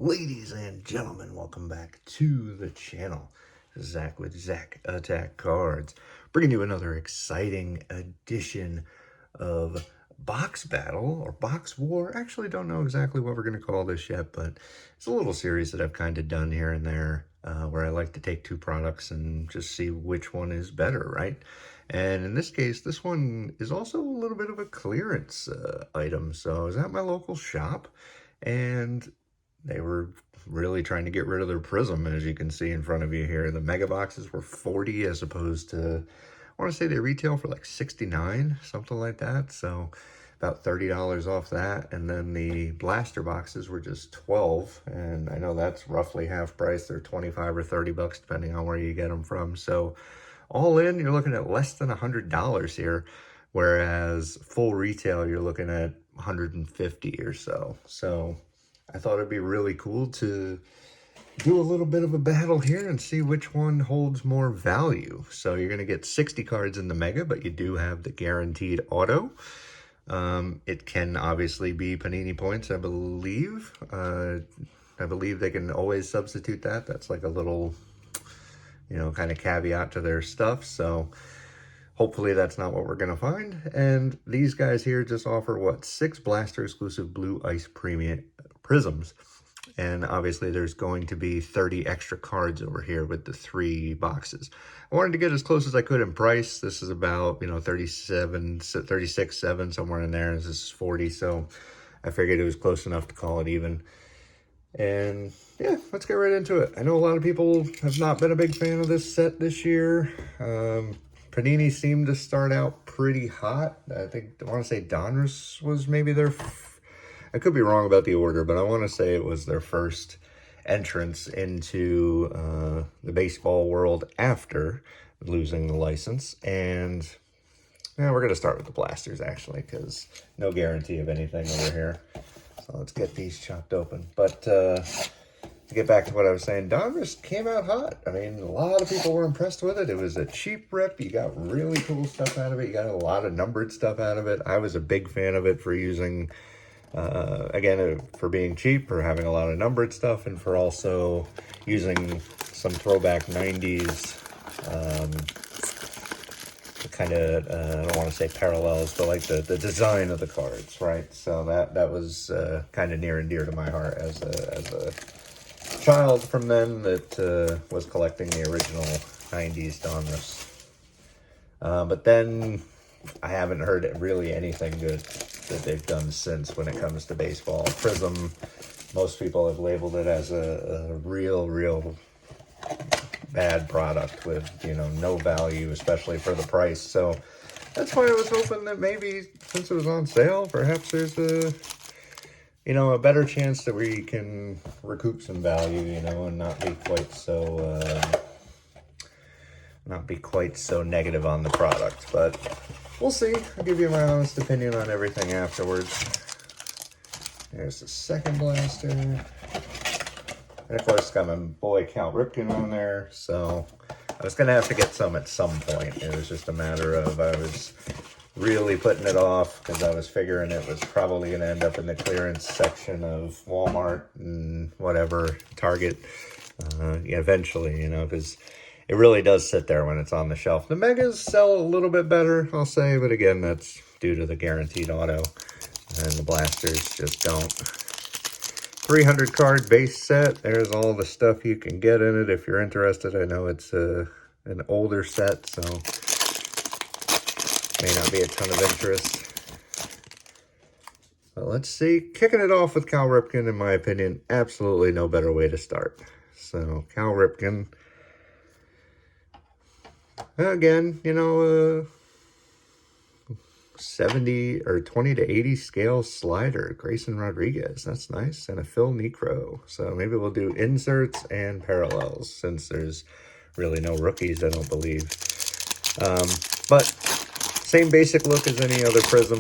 Ladies and gentlemen, welcome back to the channel. Zach with Zach Attack Cards, bringing you another exciting edition of Box Battle or Box War. Actually, don't know exactly what we're going to call this yet, but it's a little series that I've kind of done here and there where I like to take two products and just see which one is better, right? And in this case, this one is also a little bit of a clearance item. So I was at my local shop and they were really trying to get rid of their Prism, as you can see in front of you here. The mega boxes were 40 as opposed to, I want to say they retail for like 69, something like that. So about $30 off that. And then the blaster boxes were just 12. And I know that's roughly half price. They're 25 or 30 bucks, depending on where you get them from. So all in, you're looking at less than $100 here. Whereas full retail, you're looking at 150 or so. So I thought it'd be really cool to do a little bit of a battle here and see which one holds more value. So you're going to get 60 cards in the Mega, but you do have the guaranteed auto. It can obviously be Panini points, I believe. I believe they can always substitute that. That's like a little, kind of caveat to their stuff. So hopefully that's not what we're going to find. And these guys here just offer, 6 Blaster exclusive Blue Ice Premium Prisms. And obviously there's going to be 30 extra cards over here with the 3 boxes. I wanted to get as close as I could in price. This is about, 37, 36, 7, somewhere in there. This is 40, so I figured it was close enough to call it even. And yeah, let's get right into it. I know a lot of people have not been a big fan of this set this year. Panini seemed to start out pretty hot. I want to say Donruss was maybe their, I could be wrong about the order, but I want to say it was their first entrance into the baseball world after losing the license. And yeah, we're going to start with the blasters, actually, because no guarantee of anything over here. So let's get these chopped open. But to get back to what I was saying, Donruss came out hot. I mean, a lot of people were impressed with it. It was a cheap rip. You got really cool stuff out of it. You got a lot of numbered stuff out of it. I was a big fan of it for using, again, for being cheap, for having a lot of numbered stuff, and for also using some throwback 90s kind of, I don't want to say parallels, but like the design of the cards, right? So that was kind of near and dear to my heart as a child from then that was collecting the original 90s Donruss. But then I haven't heard really anything good that they've done since when it comes to baseball. Prism, most people have labeled it as a real bad product with, no value, especially for the price. So that's why I was hoping that maybe since it was on sale, perhaps there's a better chance that we can recoup some value, and not be quite so negative on the product. But we'll see. I'll give you my honest opinion on everything afterwards. There's the second blaster. And of course, it's got my boy Cal Ripken on there. So I was going to have to get some at some point. It was just a matter of I was really putting it off because I was figuring it was probably going to end up in the clearance section of Walmart and whatever, Target, eventually, because it really does sit there when it's on the shelf. The Megas sell a little bit better, I'll say, but again, that's due to the guaranteed auto, and the blasters just don't. 300 card base set. There's all the stuff you can get in it if you're interested. I know it's an older set, so may not be a ton of interest. But let's see. Kicking it off with Cal Ripken, in my opinion, absolutely no better way to start. So Cal Ripken, again, 70 or 20 to 80 scale slider, Grayson Rodriguez. That's nice. And a Phil Necro. So maybe we'll do inserts and parallels since there's really no rookies, I don't believe. But same basic look as any other Prism.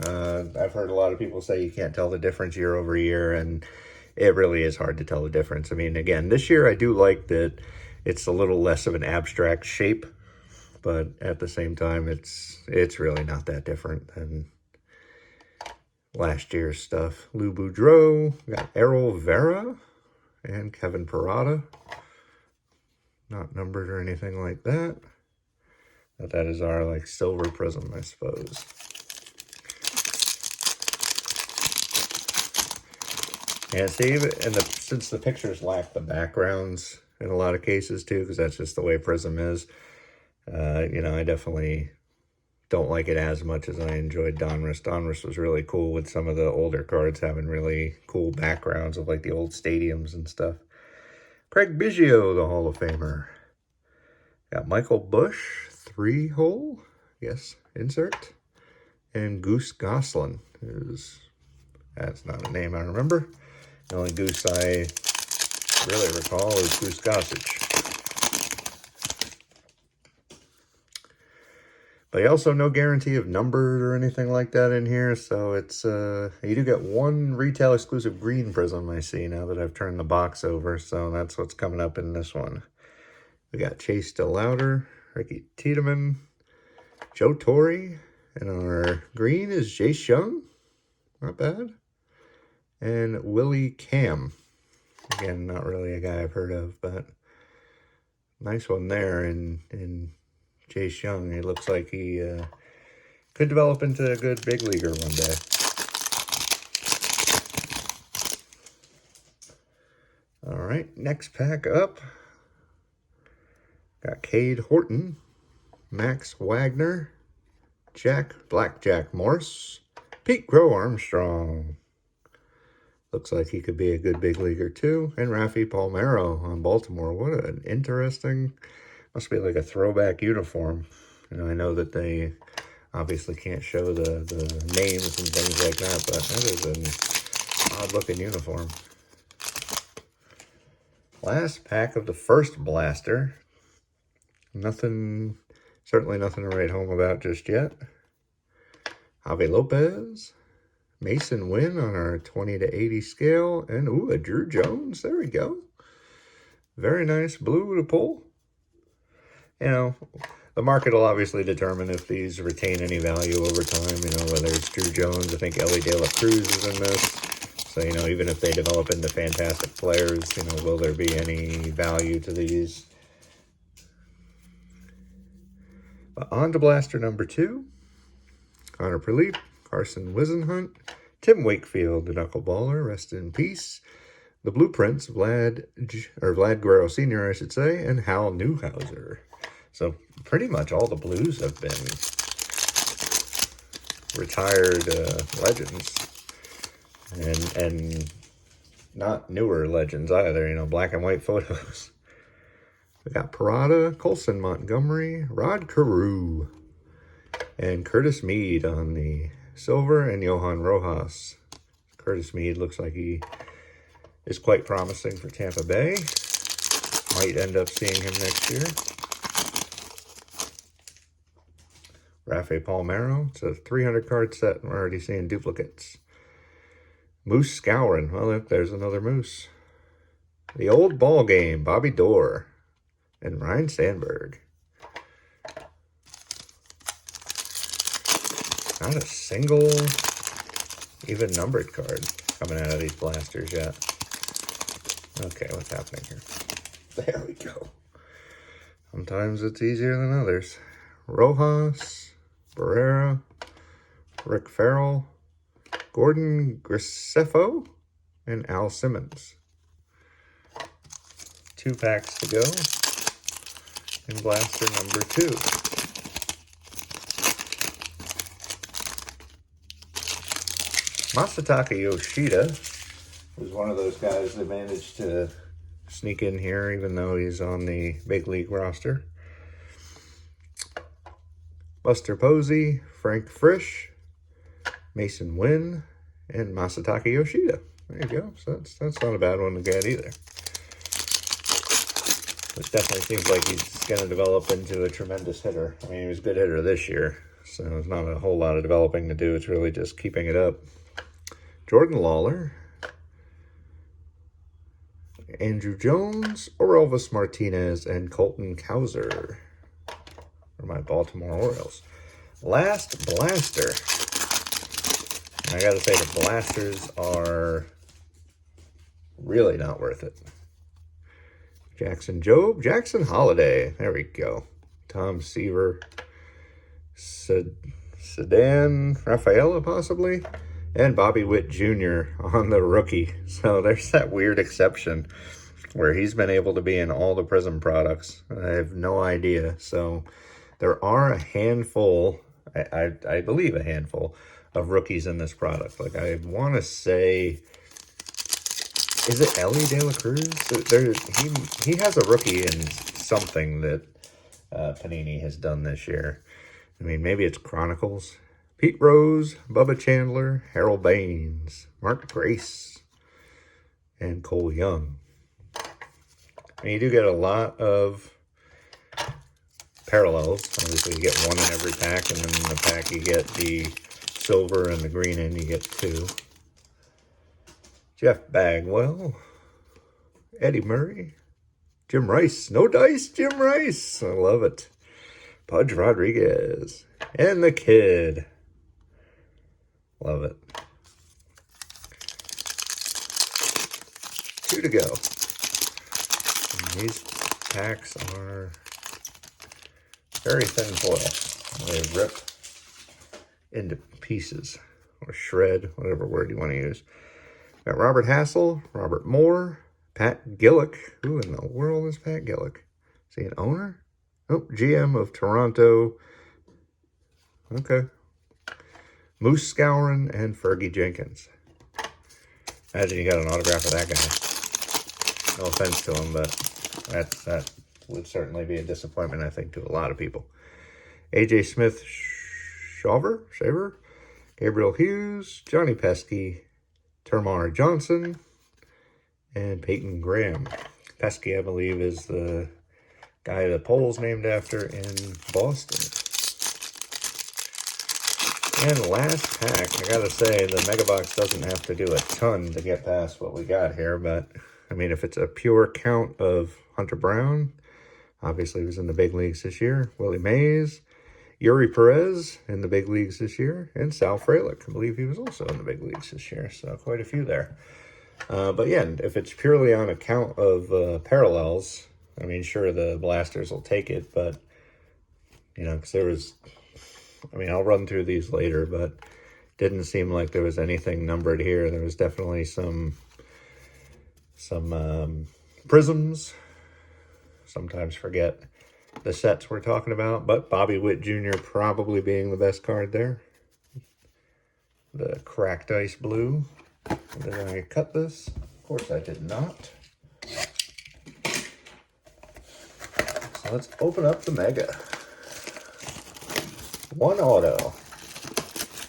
I've heard a lot of people say you can't tell the difference year over year, and it really is hard to tell the difference. I mean, again, this year I do like that it's a little less of an abstract shape, but at the same time, it's really not that different than last year's stuff. Lou Boudreau, got Errol Vera, and Kevin Parada. Not numbered or anything like that. But that is our like silver prism, I suppose. And see, and since the pictures lack the backgrounds in a lot of cases too, because that's just the way Prism is, you know, I definitely don't like it as much as I enjoyed Donruss. Donruss was really cool with some of the older cards having really cool backgrounds of like the old stadiums and stuff. Craig Biggio, the Hall of Famer. Got Michael Bush, 3-hole, yes, insert. And Goose Goslin, that's not a name I remember. The only Goose I really recall is Goose Gossage. But also no guarantee of numbered or anything like that in here, so it's, you do get one retail exclusive green prism I see now that I've turned the box over, so that's what's coming up in this one. We got Chase DeLauder, Ricky Tiedemann, Joe Torre, and our green is Jace Young, not bad, and Willie Cam. Again, not really a guy I've heard of, but nice one there. And Jace Young, it looks like he could develop into a good big leaguer one day. All right, next pack up. Got Cade Horton, Max Wagner, Blackjack Morse, Pete Crow Armstrong. Looks like he could be a good big leaguer too. And Rafi Palmeiro on Baltimore. What an interesting, must be like a throwback uniform. You know, I know that they obviously can't show the names and things like that, but that is an odd looking uniform. Last pack of the first blaster. Nothing, certainly nothing to write home about just yet. Javi Lopez, Mason Wynn on our 20 to 80 scale, and ooh, a Drew Jones. There we go. Very nice blue to pull. You know, the market will obviously determine if these retain any value over time, you know, whether it's Drew Jones. I think Ellie De La Cruz is in this. So, you know, even if they develop into fantastic players, you know, will there be any value to these? But on to blaster number 2. Connor Preliep, Carson Wisenhunt, Tim Wakefield, the knuckleballer, rest in peace. The Blueprints, Vlad Guerrero Sr., I should say, and Hal Newhouser. So pretty much all the blues have been retired legends. And not newer legends either, you know, black and white photos. We got Parada, Colson Montgomery, Rod Carew, and Curtis Mead on the silver, and Johan Rojas. Curtis Mead looks like he is quite promising for Tampa Bay. Might end up seeing him next year. Rafi Palmeiro. It's a 300 card set, and we're already seeing duplicates. Moose Scourin. Well, there's another Moose. The Old Ball Game, Bobby Dorr and Ryan Sandberg. Not a single even numbered card coming out of these blasters yet. Okay, what's happening here? There we go. Sometimes it's easier than others. Rojas, Barrera, Rick Farrell, Gordon Graceffo, and Al Simmons. 2 packs to go in blaster number 2. Masataka Yoshida was one of those guys that managed to sneak in here even though he's on the big league roster. Buster Posey, Frank Frisch, Mason Wynn, and Masataka Yoshida. There you go. So that's not a bad one to get either. It definitely seems like he's going to develop into a tremendous hitter. I mean, he was a good hitter this year, so there's not a whole lot of developing to do. It's really just keeping it up. Jordan Lawler, Andrew Jones, Orelvis Martinez, and Colton Cowser for my Baltimore Orioles. Last blaster. I gotta say, the blasters are really not worth it. Jackson Jobe, Jackson Holiday, there we go. Tom Seaver, Sedan Rafaela possibly, and Bobby Witt Jr. on the rookie. So there's that weird exception where he's been able to be in all the Prizm products. I have no idea. So there are a handful, I believe a handful of rookies in this product. Like I want to say, is it Ellie De La Cruz? He has a rookie in something that Panini has done this year. I mean, maybe it's Chronicles. Pete Rose, Bubba Chandler, Harold Baines, Mark Grace, and Cole Young. And you do get a lot of parallels. Obviously, you get one in every pack, and then in the pack you get the silver and the green in, you get two. Jeff Bagwell, Eddie Murray, Jim Rice. No dice, Jim Rice. I love it. Pudge Rodriguez. And the kid. Love it. 2 to go. And these packs are very thin foil. They rip into pieces. Or shred, whatever word you want to use. Got Robert Hassel, Robert Moore, Pat Gillick. Who in the world is Pat Gillick? Is he an owner? Oh, GM of Toronto. Okay. Moose Scourin and Fergie Jenkins. Imagine you got an autograph of that guy. No offense to him, but that would certainly be a disappointment, I think, to a lot of people. AJ Smith Shaver, Gabriel Hughes, Johnny Pesky, Termar Johnson, and Peyton Graham. Pesky, I believe, is the guy the poll's named after in Boston. And last pack, I gotta say, the Mega Box doesn't have to do a ton to get past what we got here, but I mean, if it's a pure count of Hunter Brown, obviously he was in the big leagues this year, Willie Mays, Yuri Perez in the big leagues this year, and Sal Frelick. I believe he was also in the big leagues this year, so quite a few there. But yeah, if it's purely on account of parallels, I mean, sure, the blasters will take it, but, you know, because there was, I mean, I'll run through these later, but didn't seem like there was anything numbered here. There was definitely some prisms. Sometimes forget the sets we're talking about, but Bobby Witt Jr. probably being the best card there. The cracked ice blue. Did I cut this? Of course I did not. So let's open up the Mega. One auto.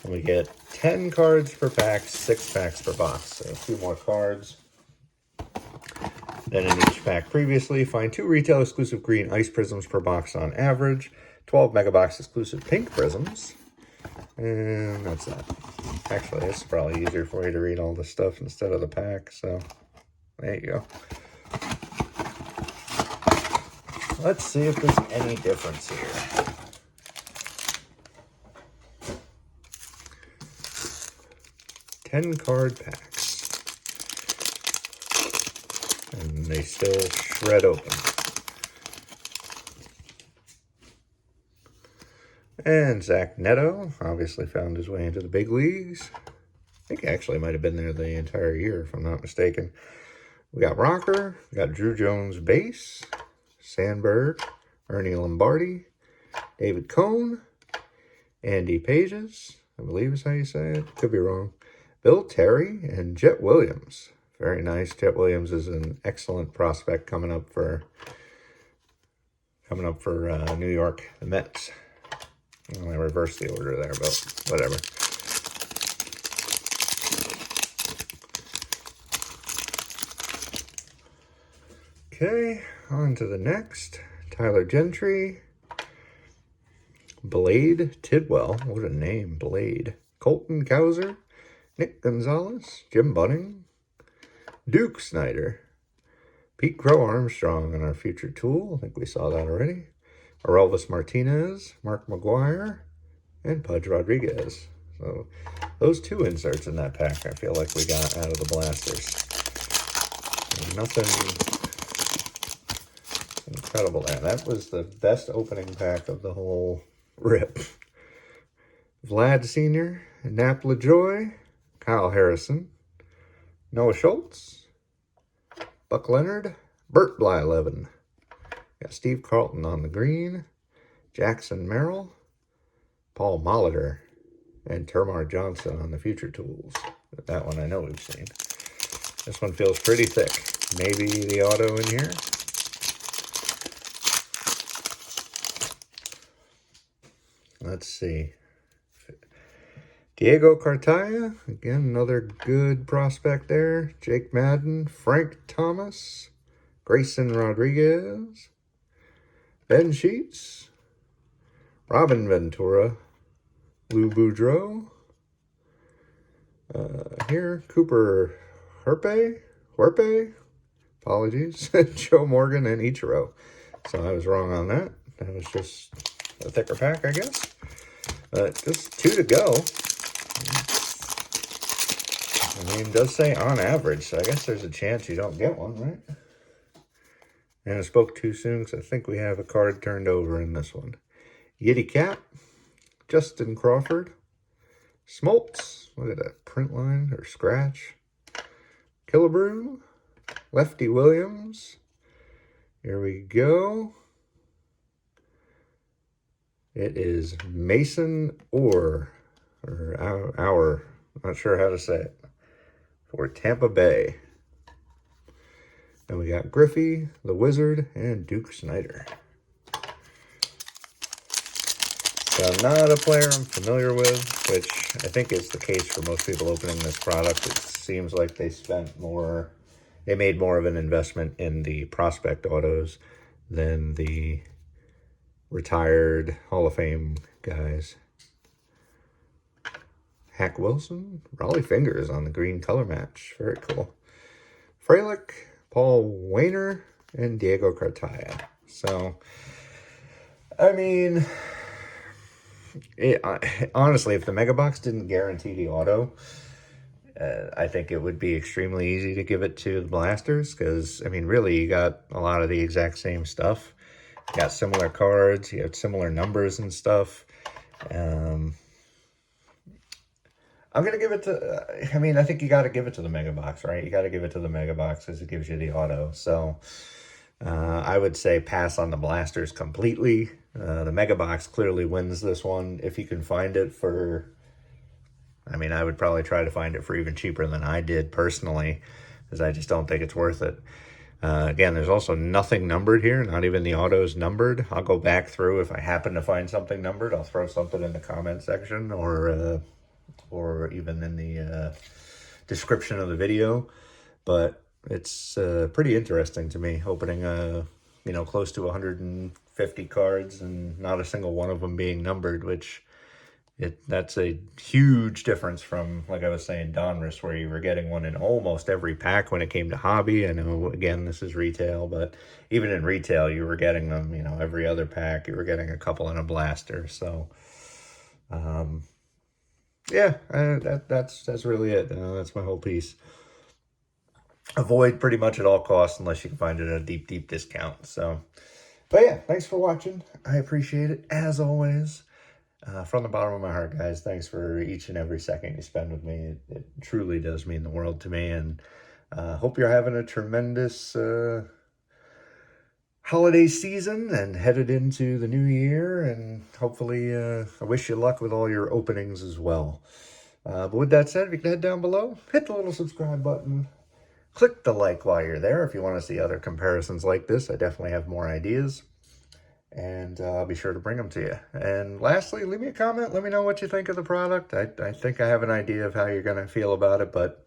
And we get 10 cards per pack, 6 packs per box. So a few more cards than in each pack previously. Find 2 retail exclusive green ice prisms per box on average. 12 Mega Box exclusive pink prisms. And that's that. Actually, it's probably easier for you to read all the stuff instead of the pack. So there you go. Let's see if there's any difference here. Ten-card packs. And they still shred open. And Zach Neto obviously found his way into the big leagues. I think he actually might have been there the entire year, if I'm not mistaken. We got Rocker, we got Drew Jones base, Sandberg, Ernie Lombardi, David Cohn, Andy Pages, I believe is how you say it. Could be wrong. Bill Terry and Jet Williams. Very nice. Jet Williams is an excellent prospect coming up for New York, the Mets. Well, I reversed the order there, but whatever. Okay, on to the next. Tyler Gentry. Blade Tidwell. What a name, Blade. Colton Cowser. Nick Gonzalez. Jim Bunning. Duke Snyder. Pete Crow Armstrong on our future tool. I think we saw that already. Orelvis Martinez, Mark McGuire, and Pudge Rodriguez. So Those 2 inserts in that pack, I feel like we got out of the blasters. And nothing incredible there. That was the best opening pack of the whole rip. Vlad Sr., Nap LaJoy, Kyle Harrison, Noah Schultz, Buck Leonard, Burt Blyleven. Got Steve Carlton on the green, Jackson Merrill, Paul Molitor, and Termar Johnson on the Future Tools. That one I know we've seen. This one feels pretty thick. Maybe the auto in here. Let's see. Diego Cartaya, again, another good prospect there. Jake Madden, Frank Thomas, Grayson Rodriguez, Ben Sheets, Robin Ventura, Lou Boudreau. Here, Cooper Huerpe, apologies, Joe Morgan and Ichiro. So I was wrong on that. That was just a thicker pack, I guess. Just 2 to go. I mean, it does say on average, so I guess there's a chance you don't get one, right? And I spoke too soon because I think we have a card turned over in this one. Yeti Cap, Justin Crawford, Smoltz, look at that print line or scratch. Killebrew, Lefty Williams. Here we go. It is Mason Orr, or Our, not sure how to say it, for Tampa Bay. Then we got Griffey, the Wizard, and Duke Snyder. So not a player I'm familiar with, which I think is the case for most people opening this product. It seems like they made more of an investment in the prospect autos than the retired Hall of Fame guys. Hack Wilson, Raleigh Fingers on the green color match. Very cool. Frelick, Paul Wainer, and Diego Cartaya. So, I mean, honestly, if the Mega Box didn't guarantee the auto, I think it would be extremely easy to give it to the blasters because, I mean, really, you got a lot of the exact same stuff. You got similar cards, you have similar numbers and stuff. I'm going to give it to, I mean, I think you got to give it to the Mega Box, right? You got to give it to the Mega Box because it gives you the auto. So I would say pass on the blasters completely. The Mega Box clearly wins this one. If you can find it for, I mean, I would probably try to find it for even cheaper than I did personally, because I just don't think it's worth it. Again, there's also nothing numbered here, not even the autos numbered. I'll go back through if I happen to find something numbered. I'll throw something in the comment section or even in the description of the video. But it's pretty interesting to me, opening close to 150 cards and not a single one of them being numbered, which that's a huge difference from, like I was saying, Donruss, where you were getting one in almost every pack when it came to hobby. I know, again, this is retail, but even in retail, you were getting them, every other pack. You were getting a couple in a blaster. So, yeah, that's really it. That's my whole piece. Avoid pretty much at all costs unless you can find it at a deep, deep discount. So, but yeah, thanks for watching. I appreciate it, as always. From the bottom of my heart, guys, thanks for each and every second you spend with me. It truly does mean the world to me, and hope you're having a tremendous holiday season and headed into the new year, and hopefully I wish you luck with all your openings as well. But with that said, if you can head down below, hit the little subscribe button, click the like while you're there if you want to see other comparisons like this. I definitely have more ideas. And I'll be sure to bring them to you. And lastly, leave me a comment. Let me know what you think of the product. I think I have an idea of how you're going to feel about it, but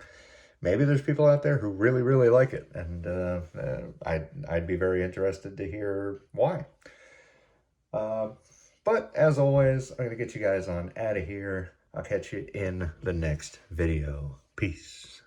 maybe there's people out there who really, really like it. And I'd be very interested to hear why. But as always, I'm going to get you guys on out of here. I'll catch you in the next video. Peace.